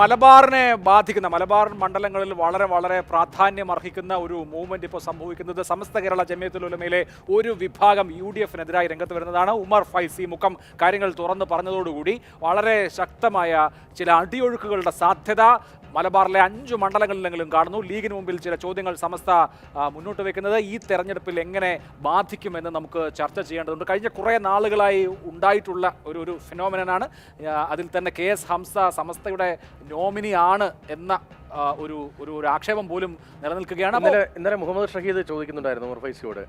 മലബാറിനെ ബാധിക്കുന്ന മലബാർ മണ്ഡലങ്ങളിൽ വളരെ വളരെ പ്രാധാന്യം അർഹിക്കുന്ന ഒരു മൂവ്മെന്റ് ഇപ്പോൾ സംഭവിക്കുന്നത് സമസ്ത കേരള ജമിയത്തുൽ ഉലമയിലെ ഒരു വിഭാഗം UDF-നെതിരായി രംഗത്ത് വരുന്നതാണ്. ഉമർ ഫൈസി മുക്കം കാര്യങ്ങൾ തുറന്നു പറഞ്ഞതോടുകൂടി വളരെ ശക്തമായ ചില അടിയൊഴുക്കുകളുടെ സാധ്യത മലബാറിലെ 5 മണ്ഡലങ്ങളിലെങ്കിലും കാണുന്നു. ലീഗിന് മുമ്പിൽ ചില ചോദ്യങ്ങൾ സമസ്ത മുന്നോട്ട് വെക്കുന്നത് ഈ തെരഞ്ഞെടുപ്പിൽ എങ്ങനെ ബാധിക്കുമെന്ന് നമുക്ക് ചർച്ച ചെയ്യേണ്ടതുണ്ട്. കഴിഞ്ഞ കുറേ നാളുകളായി ഉണ്ടായിട്ടുള്ള ഒരു ഫിനോമിനനാണ്. അതിൽ തന്നെ KS ഹംസ സമസ്തയുടെ നോമിനി ആണ് എന്ന ഒരു ആക്ഷേപം പോലും നിലനിൽക്കുകയാണ്. ഇന്നലെ മുഹമ്മദ് ഷഹീദ് ചോദിക്കുന്നുണ്ടായിരുന്നു ഉമർ ഫൈസിയോട്,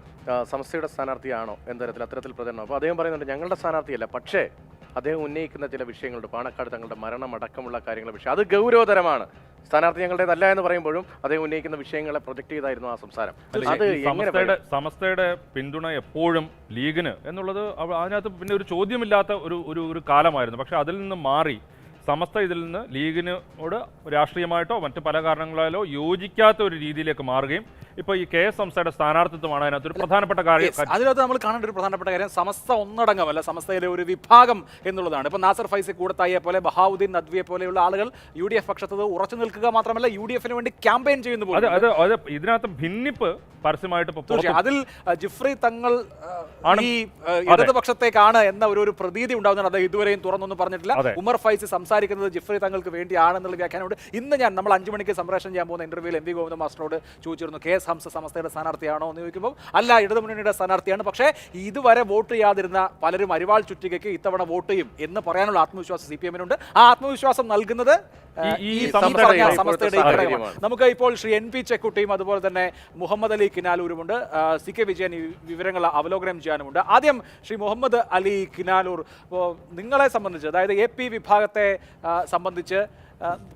സമസ്തയുടെ സ്ഥാനാർത്ഥിയാണോ അത്തരത്തിൽ പ്രചരണം. അപ്പോൾ അദ്ദേഹം പറയുന്നുണ്ട് ഞങ്ങളുടെ സ്ഥാനാർത്ഥിയല്ല, പക്ഷേ അദ്ദേഹം ഉന്നയിക്കുന്ന ചില വിഷയങ്ങളുണ്ട്, പാണക്കാട് തങ്ങളുടെ മരണം അടക്കമുള്ള കാര്യങ്ങളുടെ വിഷയം അത് ഗൗരവതരമാണ്. സ്ഥാനാർത്ഥി ഞങ്ങളുടേതല്ല എന്ന് പറയുമ്പോഴും അദ്ദേഹം ഉന്നയിക്കുന്ന വിഷയങ്ങളെ പ്രൊജക്ട് ചെയ്തായിരുന്നു ആ സംസാരം. സമസ്തയുടെ പിന്തുണ എപ്പോഴും ലീഗിന് എന്നുള്ളത് അതിനകത്ത് പിന്നെ ഒരു ചോദ്യമില്ലാത്ത ഒരു കാലമായിരുന്നു. പക്ഷെ അതിൽ നിന്ന് മാറി സമസ്ത ഇതിൽ നിന്ന് ലീഗിനോട് രാഷ്ട്രീയമായിട്ടോ മറ്റു പല കാരണങ്ങളാലോ യോജിക്കാത്ത ഒരു രീതിയിലേക്ക് മാറുകയും ഇപ്പോൾ ഈ KS ഹംസയുടെ സ്ഥാനാർത്ഥിത്വമാണ് അതിനകത്ത് ഒരു പ്രധാനപ്പെട്ട കാര്യം. അതിനകത്ത് നമ്മൾ കാണേണ്ട ഒരു പ്രധാനപ്പെട്ട കാര്യം സമസ്ത ഒന്നടങ്കമല്ല, സമസ്തയിലെ ഒരു വിഭാഗം എന്നുള്ളതാണ്. ഇപ്പൊ നാസർ ഫൈസി കൂടത്തായിയെ പോലെ ബഹാവുദ്ദീൻ നദ്വിയെ പോലെയുള്ള ആളുകൾ UDF പക്ഷത്ത് ഉറച്ചു നിൽക്കുക മാത്രമല്ല UDF-ന് വേണ്ടി ക്യാമ്പയിൻ ചെയ്യുന്നു. ഇതിനകത്ത് ഭിന്നിപ്പ് പരസ്യമായിട്ട് അതിൽ ജിഫ്രി തങ്ങൾ ഈ ഇടതുപക്ഷത്തേക്കാണ് എന്ന ഒരു പ്രതീതി ഉണ്ടാകുന്നുണ്ട്. അത് ഇതുവരെയും തുറന്നൊന്നും പറഞ്ഞിട്ടില്ല. ഉമർ ഫൈസി സംസാരിക്കുന്നത് ജിഫ്രി തങ്ങൾക്ക് വേണ്ടിയാണെന്നുള്ള വ്യാഖ്യാനമുണ്ട്. ഇന്ന് നമ്മൾ 5 മണിക്ക് സംപ്രേഷണം ചെയ്യാൻ പോകുന്ന ഇന്റർവ്യൂവിൽ MV ഗോവിന്ദ മാസ്റ്ററോട് ചോദിച്ചിരുന്നു, KS ഹംസ സമസ്തയുടെ സ്ഥാനാർത്ഥിയാണോ എന്ന് ചോദിക്കുമ്പോൾ അല്ല, ഇടതുമുന്നണിയുടെ സ്ഥാനാർത്ഥിയാണ്. പക്ഷേ ഇതുവരെ വോട്ട് ചെയ്യാതിരുന്ന പലരും അരിവാൾ ചുറ്റികയ്ക്ക് ഇത്തവണ വോട്ട് ചെയ്യും എന്ന് പറയാനുള്ള ആത്മവിശ്വാസം CPM-നുണ്ട്. ആ ആത്മവിശ്വാസം നൽകുന്നത് സമസ്തയുടെ ഘടകമാണ്. നമുക്ക് ഇപ്പോൾ ശ്രീ NP ചെക്കുട്ടിയും അതുപോലെ തന്നെ മുഹമ്മദ് അലി കിനാലൂരുമുണ്ട്. CK വിജയൻ ഈ വിവരങ്ങൾ അവലോകനം ചെയ്യാനുമുണ്ട്. ആദ്യം ശ്രീ മുഹമ്മദ് അലി കിനാലൂർ, ഇപ്പോൾ നിങ്ങളെ സംബന്ധിച്ച്, അതായത് AP വിഭാഗത്തെ സംബന്ധിച്ച്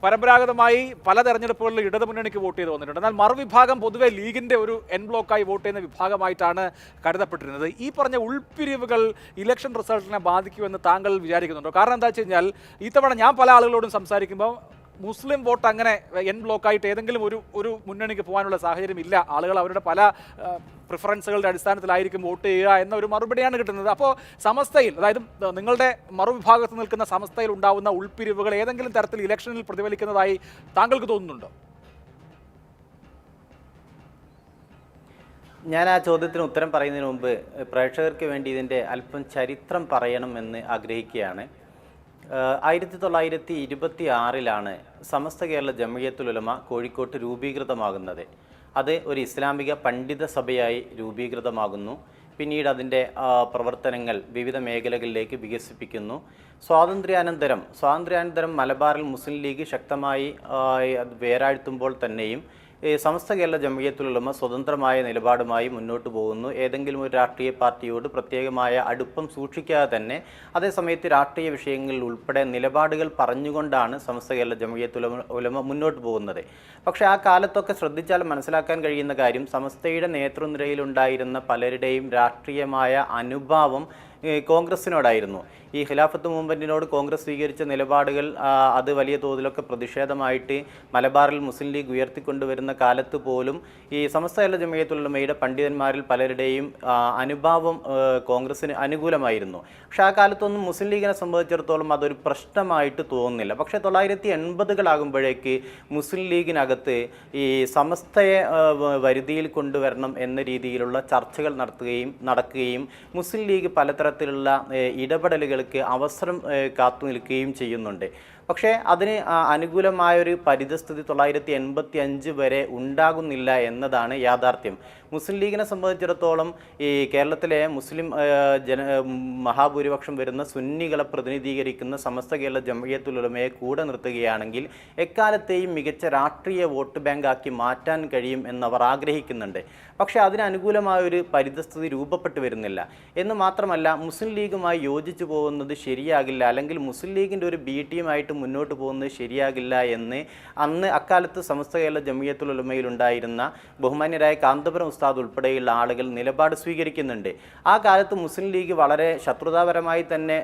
പരമ്പരാഗതമായി പല തെരഞ്ഞെടുപ്പുകളിൽ ഇടതുമുന്നണിക്ക് വോട്ട് ചെയ്ത് വന്നിട്ടുണ്ട്. എന്നാൽ മറുവിഭാഗം പൊതുവെ ലീഗിൻ്റെ ഒരു എൻ ബ്ലോക്കായി വോട്ട് ചെയ്യുന്ന വിഭാഗമായിട്ടാണ് കരുതപ്പെട്ടിരുന്നത്. ഈ പറഞ്ഞ ഉൾപ്പിരിവുകൾ ഇലക്ഷൻ റിസൾട്ടിനെ ബാധിക്കുമെന്ന് താങ്കൾ വിചാരിക്കുന്നുണ്ടോ? കാരണം എന്താ വെച്ച് കഴിഞ്ഞാൽ ഇത്തവണ ഞാൻ പല ആളുകളോടും സംസാരിക്കുമ്പോൾ മുസ്ലിം വോട്ട് അങ്ങനെ എൻ ബ്ലോക്കായിട്ട് ഏതെങ്കിലും ഒരു മുന്നണിക്ക് പോകാനുള്ള സാഹചര്യം ഇല്ല. ആളുകൾ അവരുടെ പല പ്രിഫറൻസുകളുടെ അടിസ്ഥാനത്തിലായിരിക്കും വോട്ട് ചെയ്യുക എന്ന ഒരു മറുപടിയാണ് കിട്ടുന്നത്. അപ്പോൾ സമസ്തയിൽ, അതായത് നിങ്ങളുടെ മറുവിഭാഗത്ത് നിൽക്കുന്ന സമസ്തയിൽ ഉണ്ടാവുന്ന ഉൾപ്പിരിവുകൾ ഏതെങ്കിലും തരത്തിൽ ഇലക്ഷനിൽ പ്രതിഫലിക്കുന്നതായി താങ്കൾക്ക് തോന്നുന്നുണ്ടോ? ഞാൻ ആ ചോദ്യത്തിന് ഉത്തരം പറയുന്നതിന് മുമ്പ് പ്രേക്ഷകർക്ക് വേണ്ടി ഇതിൻ്റെ അല്പം ചരിത്രം പറയണമെന്ന് ആഗ്രഹിക്കുകയാണ്. 1926 സമസ്ത കേരള ജമിയത്തുൽ ഉലമ കോഴിക്കോട്ട് രൂപീകൃതമാകുന്നത്. അത് ഒരു ഇസ്ലാമിക പണ്ഡിത സഭയായി രൂപീകൃതമാകുന്നു. പിന്നീട് അതിൻ്റെ പ്രവർത്തനങ്ങൾ വിവിധ മേഖലകളിലേക്ക് വികസിപ്പിക്കുന്നു. സ്വാതന്ത്ര്യാനന്തരം മലബാറിൽ മുസ്ലിം ലീഗ് ശക്തമായി വേരാഴ്ത്തുമ്പോൾ തന്നെയും സമസ്ത കേരള ജമിയത്തുൽ ഉലമ സ്വതന്ത്രമായ നിലപാടുമായി മുന്നോട്ട് പോകുന്നു. ഏതെങ്കിലും ഒരു രാഷ്ട്രീയ പാർട്ടിയോട് പ്രത്യേകമായ അടുപ്പം സൂക്ഷിക്കാതെ തന്നെ അതേസമയത്ത് രാഷ്ട്രീയ വിഷയങ്ങളിൽ ഉൾപ്പെടെ നിലപാടുകൾ പറഞ്ഞുകൊണ്ടാണ് സമസ്ത കേരള ജമിയത്തുൽ ഉലമ മുന്നോട്ട് പോകുന്നത്. പക്ഷേ ആ കാലത്തൊക്കെ ശ്രദ്ധിച്ചാൽ മനസ്സിലാക്കാൻ കഴിയുന്ന കാര്യം, സമസ്തയുടെ നേതൃനിരയിലുണ്ടായിരുന്ന പലരുടെയും രാഷ്ട്രീയമായ അനുഭാവം കോൺഗ്രസിനോടായിരുന്നു. ഈ ഖിലാഫത്ത് മൂവ്മെൻറ്റിനോട് കോൺഗ്രസ് സ്വീകരിച്ച നിലപാടുകൾ അത് വലിയ തോതിലൊക്കെ പ്രതിഷേധമായിട്ട് മലബാറിൽ മുസ്ലിം ലീഗ് ഉയർത്തിക്കൊണ്ടുവരുന്ന കാലത്ത് പോലും ഈ സമസ്ത കേരള ജമിയത്തുൽ ഉലമയുടെ പണ്ഡിതന്മാരിൽ പലരുടെയും അനുഭാവം കോൺഗ്രസിന് അനുകൂലമായിരുന്നു. പക്ഷേ ആ കാലത്തൊന്നും മുസ്ലിം ലീഗിനെ സംബന്ധിച്ചിടത്തോളം അതൊരു പ്രശ്നമായിട്ട് തോന്നുന്നില്ല. പക്ഷേ 1980-കളാകുമ്പോഴേക്ക് മുസ്ലിം ലീഗിനകത്ത് ഈ സമസ്തയെ വരുതിയിൽ കൊണ്ടുവരണം എന്ന രീതിയിലുള്ള ചർച്ചകൾ നടക്കുകയും മുസ്ലിം ലീഗ് പലതരത്തിലുള്ള ഇടപെടലുകൾക്ക് അവസരം കാത്തു നിൽക്കുകയും ചെയ്യുന്നുണ്ട്. പക്ഷേ അതിന് അനുകൂലമായൊരു പരിതസ്ഥിതി 1985 വരെ ഉണ്ടാകുന്നില്ല എന്നതാണ് യാഥാർത്ഥ്യം. മുസ്ലിം ലീഗിനെ സംബന്ധിച്ചിടത്തോളം ഈ കേരളത്തിലെ മുസ്ലിം മഹാഭൂരിപക്ഷം വരുന്ന സുന്നികളെ പ്രതിനിധീകരിക്കുന്ന സമസ്ത കേരള ജമിയത്തുൽ ഉലമയെ കൂടെ നിർത്തുകയാണെങ്കിൽ എക്കാലത്തെയും മികച്ച രാഷ്ട്രീയ വോട്ട് ബാങ്കാക്കി മാറ്റാൻ കഴിയും എന്നവർ ആഗ്രഹിക്കുന്നുണ്ട്. പക്ഷേ അതിന് അനുകൂലമായൊരു പരിതസ്ഥിതി രൂപപ്പെട്ടു വരുന്നില്ല. എന്ന് മാത്രമല്ല, മുസ്ലിം ലീഗുമായി യോജിച്ചു പോകുന്നത് ശരിയാകില്ല, അല്ലെങ്കിൽ മുസ്ലിം ലീഗിൻ്റെ ഒരു ബി ടീമായിട്ട് മുന്നോട്ട് പോകുന്നത് ശരിയാകില്ല എന്ന് അക്കാലത്ത് സമസ്ത കേരള ജമിയത്തുൽ ഉലമയിലുണ്ടായിരുന്ന ബഹുമാന്യരായ കാന്തപുരം ഉസ്താദ് ഉൾപ്പെടെയുള്ള ആളുകൾ നിലപാട് സ്വീകരിക്കുന്നുണ്ട്. ആ കാലത്ത് മുസ്ലിം ലീഗ് വളരെ ശത്രുതാപരമായി തന്നെ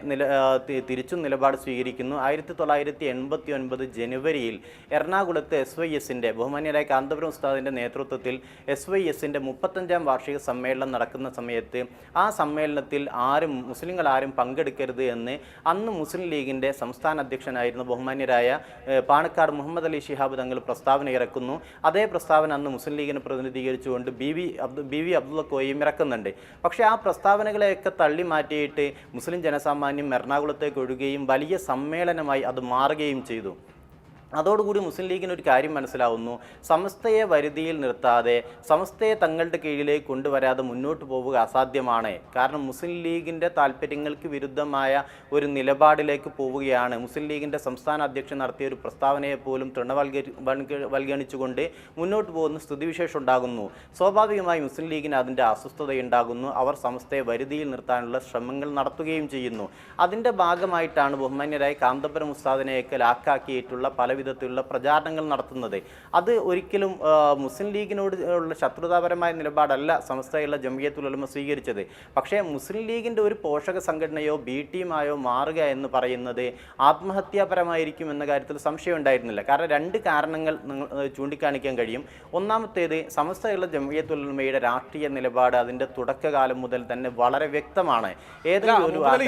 തിരിച്ചും നിലപാട് സ്വീകരിക്കുന്നു. 1989 ജനുവരിയിൽ എറണാകുളത്ത് SYS-ൻ്റെ ബഹുമാന്യരായ കാന്തപുരം ഉസ്താദിൻ്റെ നേതൃത്വത്തിൽ SYS-ൻ്റെ 35-ാം വാർഷിക സമ്മേളനം നടക്കുന്ന സമയത്ത് ആ സമ്മേളനത്തിൽ മുസ്ലിങ്ങൾ ആരും പങ്കെടുക്കരുത് എന്ന് അന്ന് മുസ്ലിം ലീഗിൻ്റെ സംസ്ഥാന അധ്യക്ഷനായിരുന്ന ബഹുമാന്യരായ പാണക്കാട് മുഹമ്മദ് അലി ശിഹാബ് തങ്ങൾ പ്രസ്താവന ഇറക്കുന്നു. അതേ പ്രസ്താവന അന്ന് മുസ്ലിം ലീഗിനെ പ്രതിനിധീകരിച്ചുകൊണ്ട് ബി വി അബ്ദുള്ള കോയയും ഇറക്കുന്നുണ്ട്. പക്ഷേ ആ പ്രസ്താവനകളെയൊക്കെ തള്ളി മാറ്റിയിട്ട് മുസ്ലിം ജനസാമാന്യം എറണാകുളത്തേക്ക് ഒഴുകുകയും വലിയ സമ്മേളനമായി അത് മാറുകയും ചെയ്തു. അതോടുകൂടി മുസ്ലിം ലീഗിന് ഒരു കാര്യം മനസ്സിലാവുന്നു, സമസ്തയെ വരുതിയിൽ നിർത്താതെ സമസ്തയെ തങ്ങളുടെ കീഴിലേക്ക് കൊണ്ടുവരാതെ മുന്നോട്ട് പോവുക അസാധ്യമാണ്. കാരണം മുസ്ലിം ലീഗിൻ്റെ താല്പര്യങ്ങൾക്ക് വിരുദ്ധമായ ഒരു നിലപാടിലേക്ക് പോവുകയാണ്. മുസ്ലിം ലീഗിൻ്റെ സംസ്ഥാന അധ്യക്ഷൻ നടത്തിയ ഒരു പ്രസ്താവനയെ പോലും തൃണവൽഗണിച്ചുകൊണ്ട് മുന്നോട്ട് പോകുന്ന സ്ഥിതിവിശേഷം ഉണ്ടാകുന്നു. സ്വാഭാവികമായി മുസ്ലിം ലീഗിന് അതിൻ്റെ അസ്വസ്ഥതയുണ്ടാകുന്നു. അവർ സമസ്തയെ വരുതിയിൽ നിർത്താനുള്ള ശ്രമങ്ങൾ നടത്തുകയും ചെയ്യുന്നു. അതിൻ്റെ ഭാഗമായിട്ടാണ് ബഹുമാന്യരായ കാന്തപുരം ഉസ്താദിനെയൊക്കെ ലാക്കാക്കിയിട്ടുള്ള പല വിധത്തിലുള്ള പ്രചാരണങ്ങൾ നടത്തുന്നത്. അത് ഒരിക്കലും മുസ്ലിം ലീഗിനോട് ഉള്ള ശത്രുതാപരമായ നിലപാടല്ല സമസ്തയുള്ള ജംഇയ്യത്തുൽ ഉലമ സ്വീകരിച്ചത്. പക്ഷേ മുസ്ലിം ലീഗിൻ്റെ ഒരു പോഷക സംഘടനയോ ബി ടീമായോ മാറുക എന്ന് പറയുന്നത് ആത്മഹത്യാപരമായിരിക്കും എന്ന കാര്യത്തിൽ സംശയം ഉണ്ടായിരുന്നില്ല. കാരണം രണ്ട് കാരണങ്ങൾ ചൂണ്ടിക്കാണിക്കാൻ കഴിയും. ഒന്നാമത്തേത്, സമസ്തയുള്ള ജംഇയ്യത്തുൽ ഉലമയുടെ രാഷ്ട്രീയ നിലപാട് അതിൻ്റെ തുടക്കകാലം മുതൽ തന്നെ വളരെ വ്യക്തമാണ്.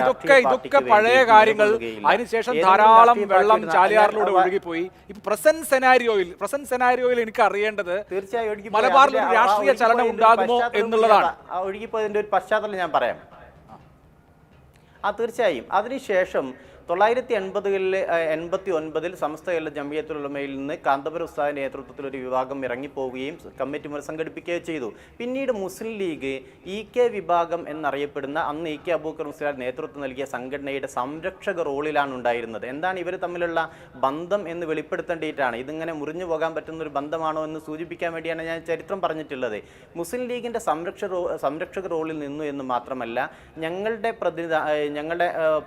ഇതൊക്കെ പഴയ കാര്യങ്ങൾ, അതിനുശേഷം ധാരാളം വെള്ളം ചാലിയാറിലൂടെ ഒഴുകിപ്പോയി. ഇപ്പൊ പ്രസന്റ് സെനാരിയോയിൽ എനിക്ക് അറിയേണ്ടത് തീർച്ചയായും മലബാറിൽ ഒരു രാഷ്ട്രീയ ചലനം ഉണ്ടാകുമോ എന്നുള്ളതാണ്. ഒഴുകിപ്പോയതിന്റെ ഒരു പശ്ചാത്തലം ഞാൻ പറയാം. തീർച്ചയായും അതിനുശേഷം 1989 സമസ്തയുള്ള ജംഇയ്യത്തുൽ ഉലമയിൽ നിന്ന് കാന്തപുരം ഉസ്താദിന്റെ നേതൃത്വത്തിൽ ഒരു വിഭാഗം ഇറങ്ങിപ്പോവുകയും കമ്മിറ്റി സംഘടിപ്പിക്കുകയും ചെയ്തു. പിന്നീട് മുസ്ലിം ലീഗ് EK വിഭാഗം എന്നറിയപ്പെടുന്ന അന്ന് EK അബൂബക്കർ മുസ്ലിയാർ നേതൃത്വം നൽകിയ സംഘടനയുടെ സംരക്ഷക റോളിലാണ് ഉണ്ടായിരുന്നത്. എന്താണ് ഇവർ തമ്മിലുള്ള ബന്ധം എന്ന് വെളിപ്പെടുത്തേണ്ടിയിട്ടാണ്. ഇതിങ്ങനെ മുറിഞ്ഞു പോകാൻ പറ്റുന്ന ഒരു ബന്ധമാണോ എന്ന് സൂചിപ്പിക്കാൻ വേണ്ടിയാണ് ഞാൻ ചരിത്രം പറഞ്ഞിട്ടുള്ളത്. മുസ്ലിം ലീഗിൻ്റെ സംരക്ഷക റോളിൽ നിന്നു എന്ന് മാത്രമല്ല, ഞങ്ങളുടെ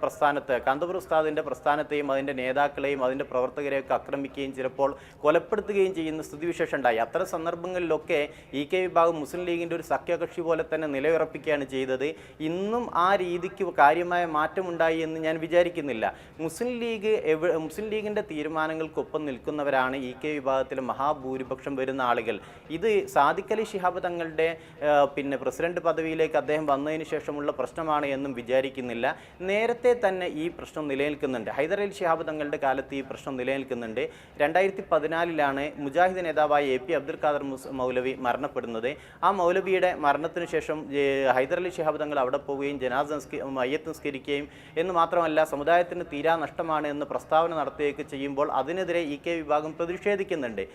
പ്രസ്ഥാനത്ത് കാന്തപുരം ഉസ്താദിൻ്റെ പ്രസ്ഥാനത്തെയും അതിൻ്റെ നേതാക്കളെയും അതിൻ്റെ പ്രവർത്തകരെയൊക്കെ ആക്രമിക്കുകയും ചിലപ്പോൾ കൊലപ്പെടുത്തുകയും ചെയ്യുന്ന സ്ഥിതിവിശേഷം ഉണ്ടായി. അത്തരം സന്ദർഭങ്ങളിലൊക്കെ EK വിഭാഗം മുസ്ലിം ലീഗിൻ്റെ ഒരു സഖ്യകക്ഷി പോലെ തന്നെ നിലയുറപ്പിക്കുകയാണ് ചെയ്തത്. ഇന്നും ആ രീതിക്ക് കാര്യമായ മാറ്റമുണ്ടായി എന്ന് ഞാൻ വിചാരിക്കുന്നില്ല. മുസ്ലിം ലീഗിൻ്റെ തീരുമാനങ്ങൾക്കൊപ്പം നിൽക്കുന്നവരാണ് EK വിഭാഗത്തിലെ മഹാഭൂരിപക്ഷം വരുന്ന ആളുകൾ. ഇത് സാദിഖ് അലി ശിഹാബ് തങ്ങളുടെ പ്രസിഡന്റ് പദവിയിലേക്ക് അദ്ദേഹം വന്നതിന് ശേഷമുള്ള പ്രശ്നമാണ് എന്നും വിചാരിക്കുന്നില്ല. നേരത്തെ തന്നെ ഈ പ്രശ്നം നിലനിൽക്കുന്നുണ്ട്. ഹൈദർ അലി ശിഹാബ് തങ്ങളുടെ കാലത്ത് ഈ പ്രശ്നം നിലനിൽക്കുന്നുണ്ട്. 2014 മുജാഹിദ് നേതാവായ AP അബ്ദുൽ ഖാദർ മൗലവി മരണപ്പെടുന്നത്. ആ മൗലവിയുടെ മരണത്തിന് ശേഷം ഹൈദർ അലി ശിഹാബ് തങ്ങൾ അവിടെ പോവുകയും മയ്യത്ത് നിസ്കരിക്കുകയും എന്ന് മാത്രമല്ല സമുദായത്തിന് തീരാ നഷ്ടമാണ് എന്ന് പ്രസ്താവന നടത്തുകയൊക്കെ ചെയ്യുമ്പോൾ അതിനെതിരെ EK വിഭാഗം പ്രതിഷേധിക്കുന്നുണ്ട്.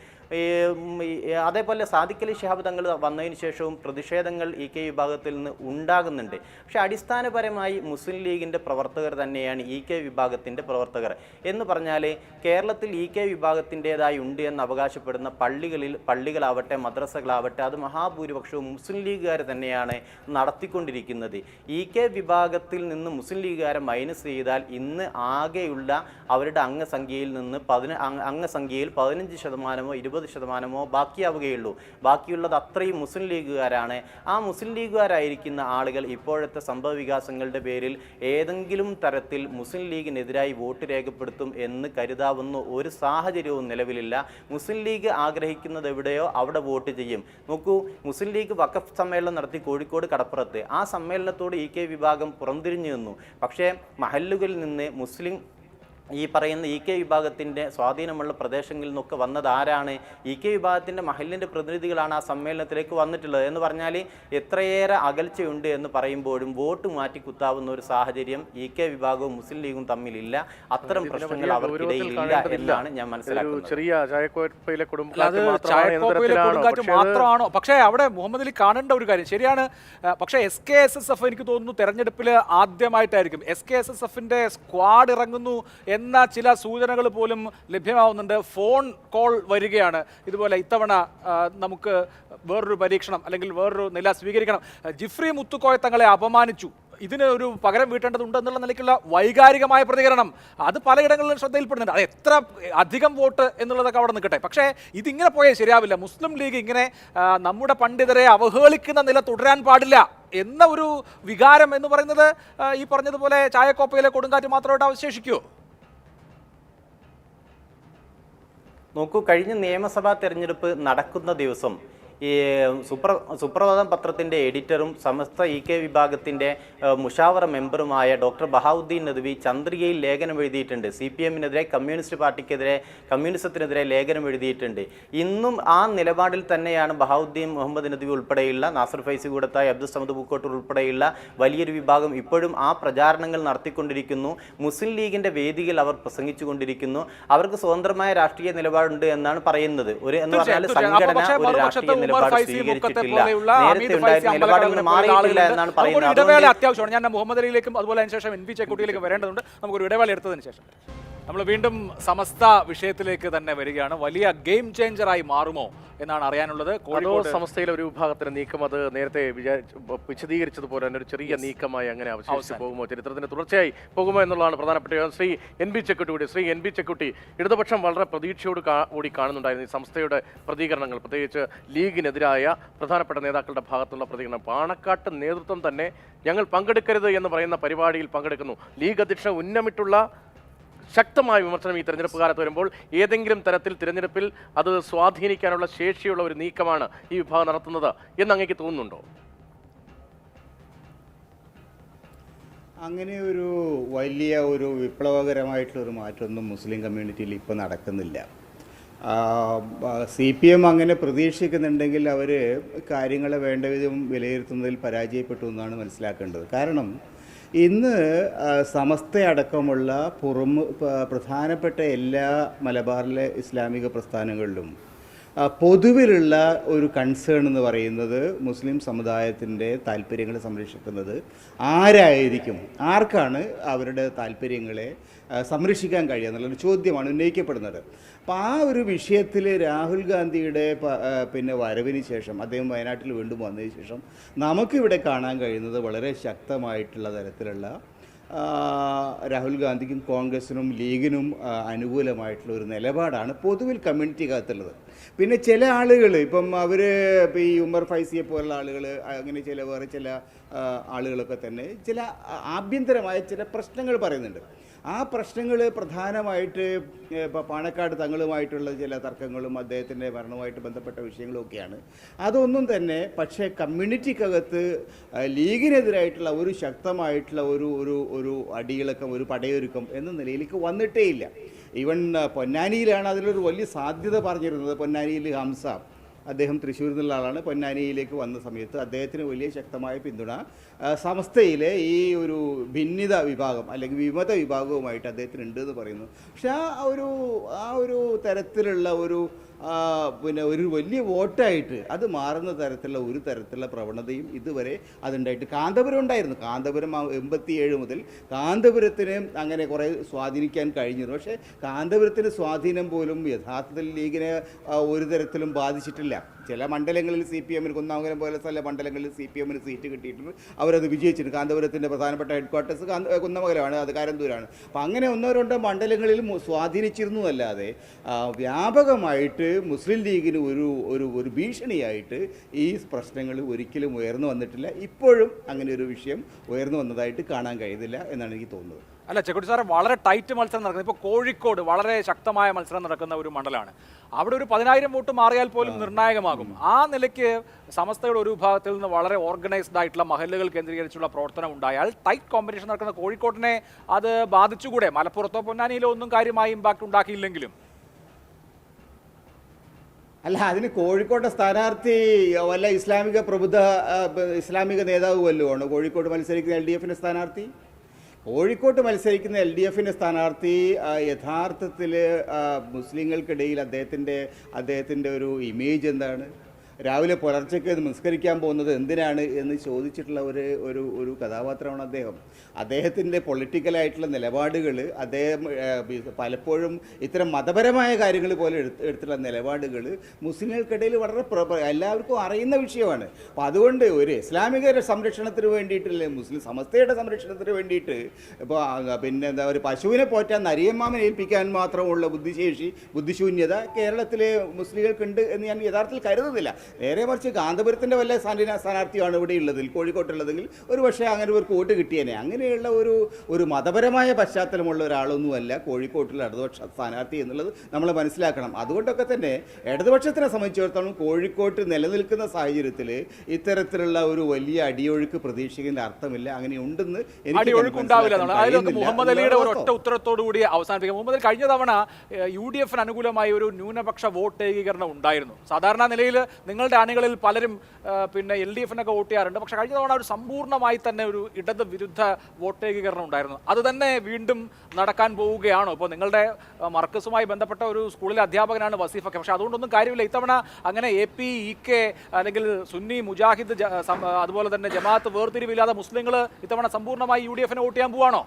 അതേപോലെ സാദിഖ് അലി ശിഹാബ് തങ്ങൾ വന്നതിന് ശേഷവും പ്രതിഷേധങ്ങൾ EK വിഭാഗത്തിൽ നിന്ന് ഉണ്ടാകുന്നുണ്ട്. പക്ഷേ അടിസ്ഥാനപരമായി മുസ്ലിം ലീഗിൻ്റെ പ്രവർത്തകർ തന്നെയാണ് EK വിഭാഗത്തിൻ്റെ പ്രവർത്തകർ എന്ന് പറഞ്ഞാൽ കേരളത്തിൽ EK വിഭാഗത്തിൻ്റെതായി ഉണ്ട് എന്ന് അവകാശപ്പെടുന്ന പള്ളികളാവട്ടെ മദ്രസകളാവട്ടെ അത് മഹാഭൂരിപക്ഷവും മുസ്ലിം ലീഗുകാർ തന്നെയാണ് നടത്തിക്കൊണ്ടിരിക്കുന്നത്. EK വിഭാഗത്തിൽ നിന്ന് മുസ്ലിം ലീഗുകാരെ മൈനസ് ചെയ്താൽ ഇന്ന് ആകെയുള്ള അവരുടെ അംഗസംഖ്യയിൽ 15%-20% 20% ബാക്കിയാവുകയുള്ളൂ. ബാക്കിയുള്ളത് അത്രയും മുസ്ലിം ലീഗുകാരാണ്. ആ മുസ്ലിം ലീഗുകാരായിരിക്കുന്ന ആളുകൾ ഇപ്പോഴത്തെ സംഭവ വികാസങ്ങളുടെ പേരിൽ ഏതെങ്കിലും തരത്തിൽ മുസ്ലിം ലീഗിനെതിരായി വോട്ട് രേഖപ്പെടുത്തും എന്ന് കരുതാവുന്ന ഒരു സാഹചര്യവും നിലവിലില്ല. മുസ്ലിം ലീഗ് ആഗ്രഹിക്കുന്നത് എവിടെയോ അവിടെ വോട്ട് ചെയ്യും. നോക്കൂ, മുസ്ലിം ലീഗ് വഖഫ് സമ്മേളനം നടത്തി കോഴിക്കോട് കടപ്പുറത്ത്. ആ സമ്മേളനത്തോട് EK വിഭാഗം പുറംതിരിഞ്ഞു നിന്നു. പക്ഷേ മഹല്ലുകളിൽ നിന്ന് മുസ്ലിം ഈ പറയുന്ന EK വിഭാഗത്തിൻ്റെ സ്വാധീനമുള്ള പ്രദേശങ്ങളിൽ നിന്നൊക്കെ വന്നത് ആരാണ്? EK വിഭാഗത്തിൻ്റെ മഹല്ലിൻ്റെ പ്രതിനിധികളാണ് ആ സമ്മേളനത്തിലേക്ക് വന്നിട്ടുള്ളത്. എന്ന് പറഞ്ഞാൽ എത്രയേറെ അകൽച്ചയുണ്ട് എന്ന് പറയുമ്പോഴും വോട്ട് മാറ്റി കുത്താവുന്ന ഒരു സാഹചര്യം EK വിഭാഗവും മുസ്ലിം ലീഗും തമ്മിലില്ല. അത്തരം പ്രശ്നങ്ങൾ അവർക്കിടയിലില്ല എന്നാണ് ഞാൻ മനസ്സിലാക്കുന്നത്. മാത്രമാണോ? പക്ഷേ അവിടെ മുഹമ്മദ് അലി കാണേണ്ട ഒരു കാര്യം ശരിയാണ്. പക്ഷേ SKSSF എനിക്ക് തോന്നുന്നു തെരഞ്ഞെടുപ്പിൽ ആദ്യമായിട്ടായിരിക്കും SKSSFന്റെ സ്ക്വാഡ് ഇറങ്ങുന്നു എന്ന ചില സൂചനകൾ പോലും ലഭ്യമാവുന്നുണ്ട്. ഫോൺ കോൾ വരികയാണ്, ഇതുപോലെ ഇത്തവണ നമുക്ക് വേറൊരു പരീക്ഷണം അല്ലെങ്കിൽ വേറൊരു നില സ്വീകരിക്കണം. ജിഫ്രി മുത്തുക്കോയ തങ്ങളെ അപമാനിച്ചു, ഇതിന് ഒരു പകരം വീട്ടേണ്ടതുണ്ട് എന്നുള്ള നിലയ്ക്കുള്ള വൈകാരികമായ പ്രതികരണം അത് പലയിടങ്ങളിലും ശ്രദ്ധയിൽപ്പെടുന്നുണ്ട്. അത് എത്ര അധികം വോട്ട് എന്നുള്ളതൊക്കെ അവിടെ നിൽക്കട്ടെ. പക്ഷേ ഇതിങ്ങനെ പോയാൽ ശരിയാവില്ല. മുസ്ലിം ലീഗ് ഇങ്ങനെ നമ്മുടെ പണ്ഡിതരെ അവഹേളിക്കുന്ന നില തുടരാൻ പാടില്ല എന്ന ഒരു വികാരം എന്ന് പറയുന്നത് ഈ പറഞ്ഞതുപോലെ ചായക്കോപ്പയിലെ കൊടുങ്കാറ്റ് മാത്രമായിട്ട് അവശേഷിക്കുമോ? നോക്കൂ, കഴിഞ്ഞ നിയമസഭാ തെരഞ്ഞെടുപ്പ് നടക്കുന്ന ദിവസം ഈ സുപ്രഭാതം പത്രത്തിൻ്റെ എഡിറ്ററും സമസ്ത EK വിഭാഗത്തിൻ്റെ മുഷാവറ മെമ്പറുമായ ഡോക്ടർ ബഹാവുദ്ദീൻ നദ്വി ചന്ദ്രികയിൽ ലേഖനം എഴുതിയിട്ടുണ്ട്. CPM-നെതിരെ, കമ്മ്യൂണിസ്റ്റ് പാർട്ടിക്കെതിരെ, കമ്മ്യൂണിസത്തിനെതിരെ ലേഖനം എഴുതിയിട്ടുണ്ട്. ഇന്നും ആ നിലപാടിൽ തന്നെയാണ് ബഹാവുദ്ദീൻ മുഹമ്മദ് നദ്വി ഉൾപ്പെടെയുള്ള നാസർ ഫൈസി കൂടത്തായി, അബ്ദുൽ സമദ് പൂക്കോട്ടൂർ ഉൾപ്പെടെയുള്ള വലിയൊരു വിഭാഗം ഇപ്പോഴും ആ പ്രചാരണങ്ങൾ നടത്തിക്കൊണ്ടിരിക്കുന്നു. മുസ്ലിം ലീഗിൻ്റെ വേദിയിൽ അവർ പ്രസംഗിച്ചുകൊണ്ടിരിക്കുന്നു. അവർക്ക് സ്വതന്ത്രമായ രാഷ്ട്രീയ നിലപാടുണ്ട് എന്നാണ് പറയുന്നത്. എന്ന് പറഞ്ഞാൽ സംഘടന ഒരു രാഷ്ട്രീയ നിലപാട് സ്വീകരിച്ചിട്ടില്ല, നേരത്തെ ഉണ്ടായിരുന്ന നിലപാടുകൾ മാറിയിട്ടില്ല എന്നാണ് പറയുന്നത്. ഇടവേള അത്യാവശ്യമാണ്. ഞാൻ മുഹമ്മദ് അലിയിലേക്കും അതുപോലെ അതിന് ശേഷം NP ചെക്കുട്ടിയിലേക്കും വരേണ്ടതുണ്ട്. നമുക്കൊരു ഇടവേള എടുത്തതിന് ശേഷം നമ്മൾ വീണ്ടും സമസ്ത വിഷയത്തിലേക്ക് തന്നെ വരികയാണ്. വലിയ ഗെയിം ചേഞ്ചറായി മാറുമോ എന്നാണ് അറിയാനുള്ളത്. കോഴിക്കോട് സമസ്തയിലെ ഒരു വിഭാഗത്തിന്റെ നീക്കം അത് നേരത്തെ വിശദീകരിച്ചതുപോലെ തന്നെ ഒരു ചെറിയ നീക്കമായി അങ്ങനെ അവശേഷിച്ച് പോകുമോ, ചരിത്രത്തിന് തുടർച്ചയായി പോകുമോ എന്നുള്ളതാണ് പ്രധാനപ്പെട്ട. ശ്രീ NP ചെക്കുട്ടി ഇടതുപക്ഷം വളരെ പ്രതീക്ഷയോട് കൂടി കാണുന്നുണ്ടായിരുന്നു ഈ സംസ്ഥയുടെ പ്രതികരണങ്ങൾ, പ്രത്യേകിച്ച് ലീഗിനെതിരായ പ്രധാനപ്പെട്ട നേതാക്കളുടെ ഭാഗത്തുള്ള പ്രതികരണം. പാണക്കാട്ട് നേതൃത്വം തന്നെ ഞങ്ങൾ പങ്കെടുക്കരുത് എന്ന് പറയുന്ന പരിപാടിയിൽ പങ്കെടുക്കുന്നു. ലീഗ് അധ്യക്ഷൻ ഉന്നമിട്ടുള്ള ശക്തമായ വിമർശനം ഈ തെരഞ്ഞെടുപ്പ് കാലത്ത് വരുമ്പോൾ ഏതെങ്കിലും തരത്തിൽ തിരഞ്ഞെടുപ്പിൽ അത് സ്വാധീനിക്കാനുള്ള ശേഷിയുള്ള ഒരു നീക്കമാണ് ഈ വിഭാഗം നടത്തുന്നത് എന്ന് അങ്ങേക്ക് തോന്നുന്നുണ്ടോ? അങ്ങനെ ഒരു വലിയ ഒരു വിപ്ലവകരമായിട്ടുള്ളൊരു മാറ്റമൊന്നും മുസ്ലിം കമ്മ്യൂണിറ്റിയിൽ ഇപ്പോൾ നടക്കുന്നില്ല. CPM അങ്ങനെ പ്രതീക്ഷിക്കുന്നുണ്ടെങ്കിൽ അവർ കാര്യങ്ങളെ വേണ്ട വിധം വിലയിരുത്തുന്നതിൽ പരാജയപ്പെട്ടു എന്നാണ് മനസ്സിലാക്കേണ്ടത്. കാരണം ഇന്ന് സമസ്തയടക്കമുള്ള പ്രധാനപ്പെട്ട എല്ലാ മലബാറിലെ ഇസ്ലാമിക പ്രസ്ഥാനങ്ങളിലും പൊതുവിലുള്ള ഒരു കൺസേൺ എന്ന് പറയുന്നത് മുസ്ലിം സമുദായത്തിൻ്റെ താല്പര്യങ്ങൾ സംരക്ഷിക്കുന്നത് ആർക്കാണ് അവരുടെ താല്പര്യങ്ങളെ സംരക്ഷിക്കാൻ കഴിയുക എന്നുള്ളൊരു ചോദ്യമാണ് ഉന്നയിക്കപ്പെടുന്നത്. അപ്പോൾ ആ ഒരു വിഷയത്തിൽ രാഹുൽ ഗാന്ധിയുടെ വരവിന് ശേഷം, അദ്ദേഹം വയനാട്ടിൽ വീണ്ടും വന്നതിന് ശേഷം നമുക്കിവിടെ കാണാൻ കഴിയുന്നത് വളരെ ശക്തമായിട്ടുള്ള തരത്തിലുള്ള രാഹുൽ ഗാന്ധിക്കും കോൺഗ്രസിനും ലീഗിനും അനുകൂലമായിട്ടുള്ള ഒരു നിലപാടാണ് പൊതുവിൽ കമ്മ്യൂണിറ്റിക്കകത്തുള്ളത്. പിന്നെ ചില ആളുകൾ ഇപ്പം അവർ ഈ ഉമർ ഫൈസിയെ പോലുള്ള ആളുകൾ, അങ്ങനെ വേറെ ചില ആളുകളൊക്കെ തന്നെ ചില ആഭ്യന്തരമായ ചില പ്രശ്നങ്ങൾ പറയുന്നുണ്ട്. ആ പ്രശ്നങ്ങൾ പ്രധാനമായിട്ട് പാണക്കാട് തങ്ങളുമായിട്ടുള്ള ചില തർക്കങ്ങളും അദ്ദേഹത്തിൻ്റെ ഭരണവുമായിട്ട് ബന്ധപ്പെട്ട വിഷയങ്ങളൊക്കെയാണ്. അതൊന്നും തന്നെ പക്ഷേ കമ്മ്യൂണിറ്റിക്കകത്ത് ലീഗിനെതിരായിട്ടുള്ള ഒരു ശക്തമായിട്ടുള്ള ഒരു അടിയിളക്കം, ഒരു പടയൊരുക്കം എന്ന നിലയിലേക്ക് വന്നിട്ടേ ഇല്ല. ഈവൻ പൊന്നാനിയിലാണ് അതിലൊരു വലിയ സാധ്യത പറഞ്ഞിരുന്നത്. പൊന്നാനിയിൽ ഹംസ, അദ്ദേഹം തൃശ്ശൂരിൽ നിന്നുള്ള ആളാണ്. പൊന്നാനിയിലേക്ക് വന്ന സമയത്ത് അദ്ദേഹത്തിന് വലിയ ശക്തമായ പിന്തുണ സമസ്തയിലെ ഈ ഒരു ഭിന്നിത വിഭാഗം അല്ലെങ്കിൽ വിമത വിഭാഗവുമായിട്ട് അദ്ദേഹത്തിന് ഉണ്ട് എന്ന് പറയുന്നു. പക്ഷെ ആ ഒരു തരത്തിലുള്ള ഒരു ഒരു വലിയ വോട്ടായിട്ട് അത് മാറുന്ന തരത്തിലുള്ള പ്രവണതയും ഇതുവരെ അതുണ്ടായിട്ട് കാന്തപുരം ഉണ്ടായിരുന്നു. കാന്തപുരം 87 മുതൽ കാന്തപുരത്തിന് അങ്ങനെ കുറേ സ്വാധീനിക്കാൻ കഴിഞ്ഞിരുന്നു. പക്ഷേ കാന്തപുരത്തിൻ്റെ സ്വാധീനം പോലും യഥാർത്ഥത്തിൽ ലീഗിനെ ഒരു തരത്തിലും ബാധിച്ചിട്ടില്ല. ചില മണ്ഡലങ്ങളിൽ CPM-ന് കുന്നാമംഗലം പോലെ ചില മണ്ഡലങ്ങളിൽ CPM-ന് സീറ്റ് കിട്ടിയിട്ടുണ്ട്, അവരത് വിജയിച്ചിട്ടുണ്ട്. കാന്തപുരത്തിൻ്റെ പ്രധാനപ്പെട്ട ഹെഡ്ക്വാർട്ടേഴ്സ് കുന്നമംഗലമാണ്, അത് കാരന്തൂരാണ്. അപ്പോൾ അങ്ങനെ 1-2 മണ്ഡലങ്ങളിൽ സ്വാധീനിച്ചിരുന്നു അല്ലാതെ വ്യാപകമായിട്ട് മുസ്ലിം ലീഗിന് ഒരു ഭീഷണിയായിട്ട് ഈ പ്രശ്നങ്ങൾ ഒരിക്കലും ഉയർന്നു വന്നിട്ടില്ല. ഇപ്പോഴും അങ്ങനെ ഒരു വിഷയം ഉയർന്നു വന്നതായിട്ട് കാണാൻ കഴിയുന്നില്ല എന്നാണ് എനിക്ക് തോന്നുന്നത്. അല്ല ചെക്കുട്ടി സാറെ, വളരെ ടൈറ്റ് മത്സരം നടക്കുന്നത് ഇപ്പോൾ കോഴിക്കോട് വളരെ ശക്തമായ മത്സരം നടക്കുന്ന ഒരു മണ്ഡലമാണ്. അവിടെ ഒരു 10,000 വോട്ട് മാറിയാൽ പോലും നിർണായകമാകും. ആ നിലയ്ക്ക് സമസ്തയുടെ ഒരു വിഭാഗത്തിൽ നിന്ന് വളരെ ഓർഗനൈസ്ഡ് ആയിട്ടുള്ള മഹല്ലുകൾ കേന്ദ്രീകരിച്ചുള്ള പ്രവർത്തനം ഉണ്ടായാൽ ടൈറ്റ് കോമ്പറ്റീഷൻ നടക്കുന്ന കോഴിക്കോട്ടിനെ അത് ബാധിച്ചുകൂടെ? മലപ്പുറത്തോ പൊന്നാനിയിലോ ഒന്നും കാര്യമായി ഇമ്പാക്ട് ഉണ്ടാക്കിയില്ലെങ്കിലും. അല്ല, അതിന് കോഴിക്കോട്ടെ സ്ഥാനാർത്ഥി വല്ല ഇസ്ലാമിക നേതാവ് വല്ലതുമാണ് കോഴിക്കോട്ട് മത്സരിക്കുന്ന LDF-ൻ്റെ സ്ഥാനാർത്ഥി? കോഴിക്കോട്ട് മത്സരിക്കുന്ന LDF-ൻ്റെ സ്ഥാനാർത്ഥി യഥാർത്ഥത്തിൽ മുസ്ലിങ്ങൾക്കിടയിൽ അദ്ദേഹത്തിൻ്റെ ഒരു ഇമേജ് എന്താണ്? രാവിലെ പുലർച്ചയ്ക്ക് നിസ്കരിക്കാൻ പോകുന്നത് എന്തിനാണ് എന്ന് ചോദിച്ചിട്ടുള്ള ഒരു കഥാപാത്രമാണ് അദ്ദേഹം. അദ്ദേഹത്തിൻ്റെ പൊളിറ്റിക്കലായിട്ടുള്ള നിലപാടുകൾ, അദ്ദേഹം പലപ്പോഴും ഇത്തരം മതപരമായ കാര്യങ്ങൾ പോലെ എടുത്തുള്ള നിലപാടുകൾ മുസ്ലിങ്ങൾക്കിടയിൽ വളരെ എല്ലാവർക്കും അറിയുന്ന വിഷയമാണ്. അപ്പോൾ അതുകൊണ്ട് ഒരു ഇസ്ലാമിക സംരക്ഷണത്തിന് വേണ്ടിയിട്ടില്ല, മുസ്ലിം സമസ്തയുടെ സംരക്ഷണത്തിന് വേണ്ടിയിട്ട് ഇപ്പോൾ എന്താ ഒരു പശുവിനെ പോറ്റാൻ നരിയമ്മാമനെ ഏൽപ്പിക്കാൻ മാത്രമുള്ള ബുദ്ധിശൂന്യത കേരളത്തിലെ മുസ്ലിങ്ങൾക്കുണ്ട് എന്ന് ഞാൻ യഥാർത്ഥത്തിൽ കരുതുന്നില്ല. നേരെ മറിച്ച് കാന്തപുരത്തിൻ്റെ വല്ല സ്ഥാനാർത്ഥിയാണ് ഇവിടെ ഉള്ളതിൽ കോഴിക്കോട്ടുള്ളതെങ്കിൽ ഒരു പക്ഷേ അങ്ങനെ ഒരു വോട്ട് കിട്ടിയേനെ. അങ്ങനെയുള്ള ഒരു മതപരമായ പശ്ചാത്തലമുള്ള ഒരാളൊന്നുമല്ല കോഴിക്കോട്ടിലെ ഇടതുപക്ഷ സ്ഥാനാർത്ഥി എന്നുള്ളത് നമ്മൾ മനസ്സിലാക്കണം. അതുകൊണ്ടൊക്കെ തന്നെ ഇടതുപക്ഷത്തിനെ സംബന്ധിച്ചിടത്തോളം കോഴിക്കോട്ട് നിലനിൽക്കുന്ന സാഹചര്യത്തിൽ ഇത്തരത്തിലുള്ള ഒരു വലിയ അടിയൊഴുക്ക് പ്രതീക്ഷിക്കുന്ന അർത്ഥമില്ല. അങ്ങനെ ഉണ്ടെന്ന് അടിയൊഴുക്ക് ഉണ്ടാവില്ല. അതിലൊക്കെ മുഹമ്മദ് അലിയുടെ ഒരു ഒറ്റ ഉത്തരത്തോടു കൂടി അവസാനിപ്പിക്കാം. മുഹമ്മദ് അലി, കഴിഞ്ഞ തവണ UDF അനുകൂലമായി ഒരു ന്യൂനപക്ഷ വോട്ട് ഏകീകരണം ഉണ്ടായിരുന്നു. സാധാരണ നിലയിൽ നിങ്ങളുടെ അണികളിൽ പലരും പിന്നെ LDF-നൊക്കെ വോട്ട് ചെയ്യാറുണ്ട്. പക്ഷേ കഴിഞ്ഞ തവണ ഒരു സമ്പൂർണ്ണമായി തന്നെ ഒരു ഇടത് വിരുദ്ധ വോട്ട് ഏകീകരണം ഉണ്ടായിരുന്നു. അത് തന്നെ വീണ്ടും നടക്കാൻ പോവുകയാണോ? ഇപ്പോൾ നിങ്ങളുടെ മർക്കസുമായി ബന്ധപ്പെട്ട ഒരു സ്കൂളിലെ അധ്യാപകനാണ് വസീഫൊക്കെ. പക്ഷേ അതുകൊണ്ടൊന്നും കാര്യമില്ല. ഇത്തവണ അങ്ങനെ AP, EK അല്ലെങ്കിൽ സുന്നി, മുജാഹിദ്, അതുപോലെ തന്നെ ജമാഅത്ത് വേർതിരിവില്ലാതെ മുസ്ലിങ്ങൾ ഇത്തവണ സമ്പൂർണ്ണമായി UDF-നെ വോട്ട് ചെയ്യാൻ പോവാണോ?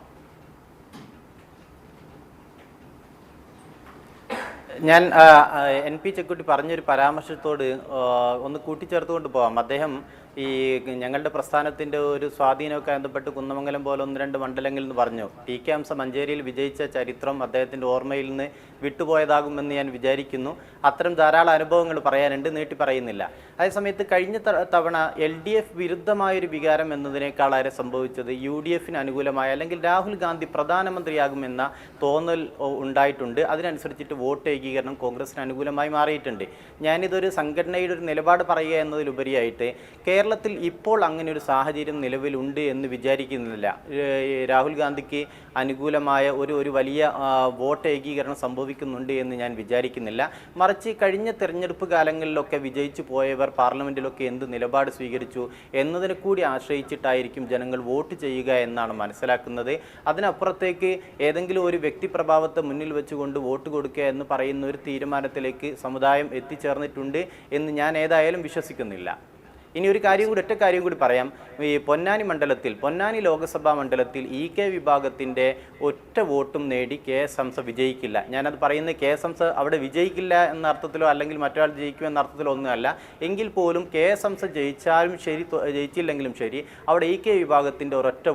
ഞാൻ NP ചെക്കുട്ടി പറഞ്ഞൊരു പരാമർശത്തോട് ഒന്ന് കൂട്ടിച്ചേർത്തുകൊണ്ട് പോകാം. അദ്ദേഹം ഈ ഞങ്ങളുടെ പ്രസ്ഥാനത്തിൻ്റെ ഒരു സ്വാധീനമൊക്കെ ബന്ധപ്പെട്ട് കുന്നമംഗലം പോലെ 1-2 മണ്ഡലങ്ങളിൽ നിന്ന് പറഞ്ഞു. TK ഹംസ മഞ്ചേരിയിൽ വിജയിച്ച ചരിത്രം അദ്ദേഹത്തിൻ്റെ ഓർമ്മയിൽ നിന്ന് വിട്ടുപോയതാകുമെന്ന് ഞാൻ വിചാരിക്കുന്നു. അത്തരം ധാരാളം അനുഭവങ്ങൾ പറയാനുണ്ട്, നീട്ടി പറയുന്നില്ല. അതേസമയത്ത് കഴിഞ്ഞ തവണ LDF വിരുദ്ധമായൊരു വികാരം എന്നതിനേക്കാളേറെ സംഭവിച്ചത് UDF-ന് അനുകൂലമായ അല്ലെങ്കിൽ രാഹുൽ ഗാന്ധി പ്രധാനമന്ത്രിയാകുമെന്ന തോന്നൽ ഉണ്ടായിട്ടുണ്ട്. അതിനനുസരിച്ചിട്ട് വോട്ട് ഏകീകരണം കോൺഗ്രസിന് അനുകൂലമായി മാറിയിട്ടുണ്ട്. ഞാനിതൊരു സംഘടനയുടെ ഒരു നിലപാട് പറയുക എന്നതിലുപരിയായിട്ട് കേരളത്തിൽ ഇപ്പോൾ അങ്ങനെ ഒരു സാഹചര്യം നിലവിലുണ്ട് എന്ന് വിചാരിക്കുന്നില്ല. രാഹുൽ ഗാന്ധിക്ക് അനുകൂലമായ ഒരു വലിയ വോട്ട് ഏകീകരണം സംഭവിക്കുന്നുണ്ട് എന്ന് ഞാൻ വിചാരിക്കുന്നില്ല. മറിച്ച് കഴിഞ്ഞ തെരഞ്ഞെടുപ്പ് കാലങ്ങളിലൊക്കെ വിജയിച്ചു പോയവർ പാർലമെൻറ്റിലൊക്കെ എന്ത് നിലപാട് സ്വീകരിച്ചു എന്നതിനെ കൂടി ആശ്രയിച്ചിട്ടായിരിക്കും ജനങ്ങൾ വോട്ട് ചെയ്യുക എന്നാണ് മനസ്സിലാക്കുന്നത്. അതിനപ്പുറത്തേക്ക് ഏതെങ്കിലും ഒരു വ്യക്തിപ്രഭാവത്തെ മുന്നിൽ വെച്ചുകൊണ്ട് വോട്ട് കൊടുക്കുക എന്ന് പറയുന്ന ഒരു തീരുമാനത്തിലേക്ക് സമുദായം എത്തിച്ചേർന്നിട്ടുണ്ട് എന്ന് ഞാൻ ഏതായാലും വിശ്വസിക്കുന്നില്ല. ഇനി ഒരു കാര്യം കൂടി, ഒറ്റ കാര്യം കൂടി പറയാം. ഈ പൊന്നാനി ലോക്സഭാ മണ്ഡലത്തിൽ EK വിഭാഗത്തിൻ്റെ ഒറ്റ വോട്ടും നേടി KS ഹംസ വിജയിക്കില്ല. ഞാനത് പറയുന്നത് KS ഹംസ അവിടെ വിജയിക്കില്ല എന്ന അർത്ഥത്തിലോ അല്ലെങ്കിൽ മറ്റൊരാൾ ജയിക്കും എന്ന അർത്ഥത്തിലോ ഒന്നുമല്ല. എങ്കിൽ പോലും KS ഹംസ ജയിച്ചാലും ശരി, ജയിച്ചില്ലെങ്കിലും ശരി, അവിടെ EK വിഭാഗത്തിൻ്റെ ഒറ്റ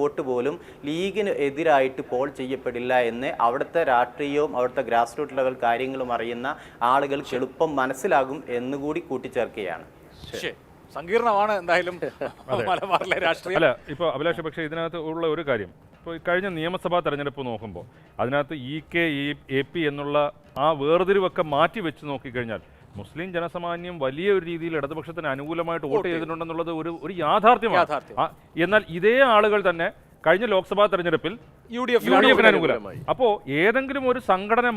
വോട്ട് പോലും ലീഗിന് എതിരായിട്ട് പോൾ ചെയ്യപ്പെടില്ല എന്ന് അവിടുത്തെ രാഷ്ട്രീയവും അവിടുത്തെ ഗ്രാസ് റൂട്ട് ലെവൽ കാര്യങ്ങളും അറിയുന്ന ആളുകൾക്ക് എളുപ്പം മനസ്സിലാകും എന്നുകൂടി കൂട്ടിച്ചേർക്കുകയാണ്. സങ്കീർണമാണ് എന്തായാലും മലബാറിലെ രാഷ്ട്രീയം. അല്ല, ഇപ്പോൾ അഭിലാഷ്, പക്ഷേ ഇതിനകത്ത് ഉള്ള ഒരു കാര്യം, ഇപ്പോൾ കഴിഞ്ഞ നിയമസഭാ തെരഞ്ഞെടുപ്പ് നോക്കുമ്പോൾ അതിനകത്ത് EK, AP എന്നുള്ള ആ വേർതിരിവൊക്കെ മാറ്റി വെച്ച് നോക്കിക്കഴിഞ്ഞാൽ മുസ്ലിം ജനസാമാന്യം വലിയ ഒരു രീതിയിൽ ഇടതുപക്ഷത്തിന് അനുകൂലമായിട്ട് വോട്ട് ചെയ്തിട്ടുണ്ടെന്നുള്ളത് ഒരു യാഥാർത്ഥ്യമാണ്. എന്നാൽ ഇതേ ആളുകൾ തന്നെ കഴിഞ്ഞ ലോക്സഭാ തെരഞ്ഞെടുപ്പിൽ UDF-ന് അനുകൂലമായി. അപ്പോൾ ഏതെങ്കിലും ഒരു സംഘടന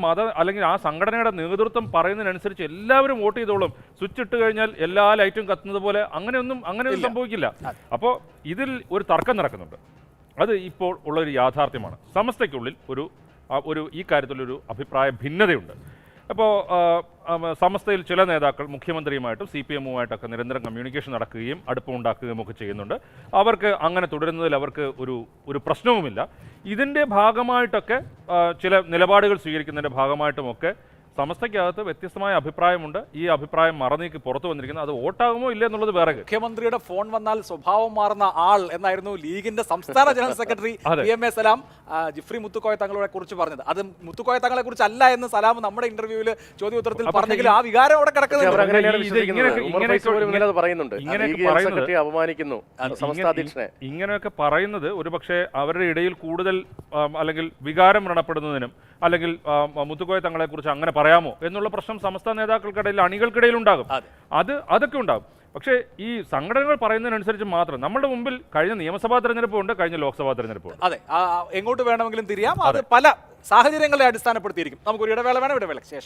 അല്ലെങ്കിൽ ആ സംഘടനയുടെ നേതൃത്വം പറയുന്നതിനനുസരിച്ച് എല്ലാവരും വോട്ട് ചെയ്തോളും, സ്വിച്ച് ഇട്ട് കഴിഞ്ഞാൽ എല്ലാ ലൈറ്റും കത്തുന്നത് പോലെ അങ്ങനെയൊന്നും സംഭവിക്കില്ല. അപ്പോൾ ഇതിൽ ഒരു തർക്കം നടക്കുന്നുണ്ട്. അത് ഇപ്പോൾ ഉള്ളൊരു യാഥാർത്ഥ്യമാണ്. സമസ്തയ്ക്കുള്ളിൽ ഒരു ഈ കാര്യത്തിലൊരു അഭിപ്രായ ഭിന്നതയുണ്ട്. അപ്പോൾ സമസ്തയിൽ ചില നേതാക്കൾ മുഖ്യമന്ത്രിയുമായിട്ടും CPM-ഉമായിട്ടൊക്കെ നിരന്തരം കമ്മ്യൂണിക്കേഷൻ നടക്കുകയും അടുപ്പമുണ്ടാക്കുകയും ഒക്കെ ചെയ്യുന്നുണ്ട്. അവർക്ക് അങ്ങനെ തുടരുന്നതിൽ അവർക്ക് ഒരു പ്രശ്നവുമില്ല. ഇതിൻ്റെ ഭാഗമായിട്ടൊക്കെ ചില നിലപാടുകൾ സ്വീകരിക്കുന്നതിൻ്റെ ഭാഗമായിട്ടുമൊക്കെ സമസ്തയ്ക്കകത്ത് വ്യത്യസ്തമായ അഭിപ്രായമുണ്ട്. ഈ അഭിപ്രായം മറന്നീക്കി പുറത്തു വന്നിരിക്കുന്നത്. അത് വോട്ടാകുമോ ഇല്ല എന്നുള്ളത് വേറെ. മുഖ്യമന്ത്രിയുടെ ഫോൺ വന്നാൽ സ്വഭാവം മാറുന്ന ആൾ എന്നായിരുന്നു ലീഗിന്റെ സംസ്ഥാന ജനറൽ സെക്രട്ടറി PMA സലാം ജിഫ്രി മുത്തുക്കോയ തങ്ങളെ കുറിച്ച് പറഞ്ഞത്. അത് മുത്തുക്കോയ തങ്ങളെ കുറിച്ച് അല്ല എന്ന് സലാം നമ്മുടെ ഇന്റർവ്യൂവിൽ ചോദ്യോത്തരത്തിൽ പറഞ്ഞെങ്കിലും ആ വികാരം അവിടെ കിടക്കുന്നുണ്ട്. ഇങ്ങനെയൊക്കെ പറയുന്നത് ഒരുപക്ഷെ അവരുടെ ഇടയിൽ കൂടുതൽ അല്ലെങ്കിൽ വികാരം വ്രണപ്പെടുന്നതിനും അല്ലെങ്കിൽ മുത്തുക്കോയ തങ്ങളെ കുറിച്ച് അങ്ങനെ പറയാമോ എന്നുള്ള പ്രശ്നം സമസ്ത നേതാക്കൾക്കിടയിൽ, അണികൾക്കിടയിൽ ഉണ്ടാകും. അതൊക്കെ ഉണ്ടാകും. പക്ഷേ ഈ സംഘടനകൾ പറയുന്നതിനനുസരിച്ച് മാത്രം നമ്മുടെ മുമ്പിൽ കഴിഞ്ഞ നിയമസഭാ തെരഞ്ഞെടുപ്പുണ്ട്, കഴിഞ്ഞ ലോക്സഭാ തെരഞ്ഞെടുപ്പുണ്ട്. അതെ, എങ്ങോട്ട് വേണമെങ്കിലും തിരിയാം. അത് പല സാഹചര്യങ്ങളെ അടിസ്ഥാനപ്പെടുത്തിയിരിക്കും. നമുക്കൊരു ഇടവേള വേണം. ഇടവേളയ്ക്ക് ശേഷം